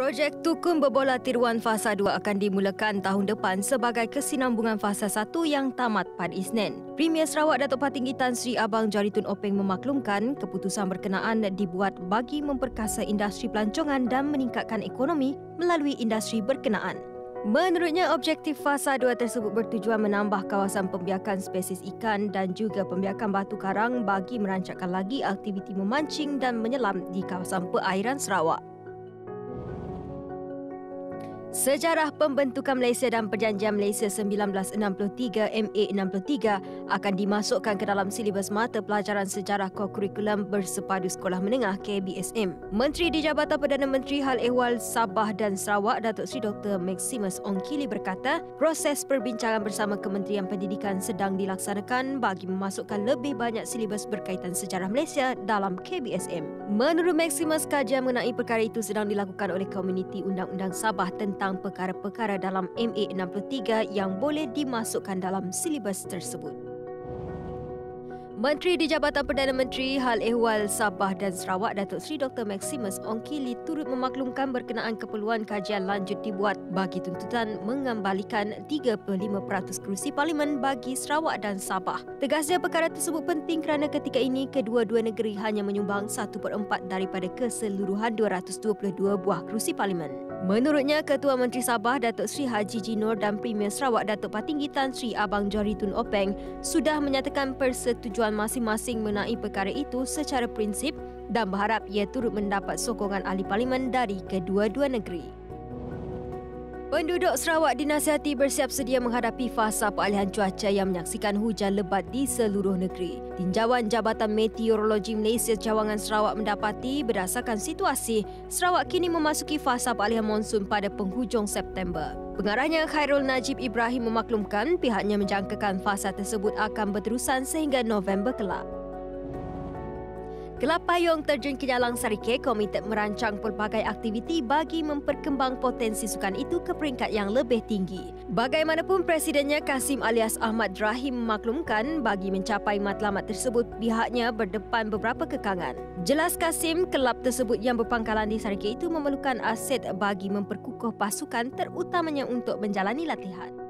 Projek Tukun Berbola Tiruan Fasa 2 akan dimulakan tahun depan sebagai kesinambungan Fasa 1 yang tamat pada Isnin. Premier Sarawak Datuk Patinggi Tan Sri Abang Jari Tun Openg memaklumkan keputusan berkenaan dibuat bagi memperkasa industri pelancongan dan meningkatkan ekonomi melalui industri berkenaan. Menurutnya, objektif Fasa 2 tersebut bertujuan menambah kawasan pembiakan spesies ikan dan juga pembiakan batu karang bagi merancangkan lagi aktiviti memancing dan menyelam di kawasan perairan Sarawak. Sejarah Pembentukan Malaysia dan Perjanjian Malaysia 1963 MA63 akan dimasukkan ke dalam silibus mata pelajaran sejarah kurikulum bersepadu sekolah menengah KBSM. Menteri di Jabatan Perdana Menteri Hal Ehwal Sabah dan Sarawak Datuk Seri Dr. Maximus Ongkili berkata, proses perbincangan bersama Kementerian Pendidikan sedang dilaksanakan bagi memasukkan lebih banyak silibus berkaitan sejarah Malaysia dalam KBSM. Menurut Maximus, kajian mengenai perkara itu sedang dilakukan oleh Komuniti Undang-Undang Sabah tentang perkara-perkara dalam MA63 yang boleh dimasukkan dalam silibus tersebut. Menteri di Jabatan Perdana Menteri Hal Ehwal Sabah dan Sarawak Datuk Seri Dr. Maximus Ongkili turut memaklumkan berkenaan keperluan kajian lanjut dibuat bagi tuntutan mengembalikan 35% kerusi parlimen bagi Sarawak dan Sabah. Tegasnya perkara tersebut penting kerana ketika ini kedua-dua negeri hanya menyumbang 1/4 daripada keseluruhan 222 buah kerusi parlimen. Menurutnya, Ketua Menteri Sabah Datuk Seri Haji Jinor dan Premier Sarawak Datuk Patinggi Tan Sri Abang Jari Tun Openg sudah menyatakan persetujuan masing-masing mengenai perkara itu secara prinsip dan berharap ia turut mendapat sokongan ahli parlimen dari kedua-dua negeri. Penduduk Sarawak dinasihati bersiap sedia menghadapi fasa peralihan cuaca yang menyaksikan hujan lebat di seluruh negeri. Tinjauan Jabatan Meteorologi Malaysia Cawangan Sarawak mendapati berdasarkan situasi, Sarawak kini memasuki fasa peralihan monsun pada penghujung September. Pengarahnya Khairul Najib Ibrahim memaklumkan pihaknya menjangkakan fasa tersebut akan berterusan sehingga November kelak. Kelab Payung terjun ke Jalang Sarike komited merancang pelbagai aktiviti bagi memperkembang potensi sukan itu ke peringkat yang lebih tinggi. Bagaimanapun, Presidennya Kasim alias Ahmad Rahim memaklumkan bagi mencapai matlamat tersebut pihaknya berdepan beberapa kekangan. Jelas Kasim, kelab tersebut yang berpangkalan di Sarike itu memerlukan aset bagi memperkukuh pasukan terutamanya untuk menjalani latihan.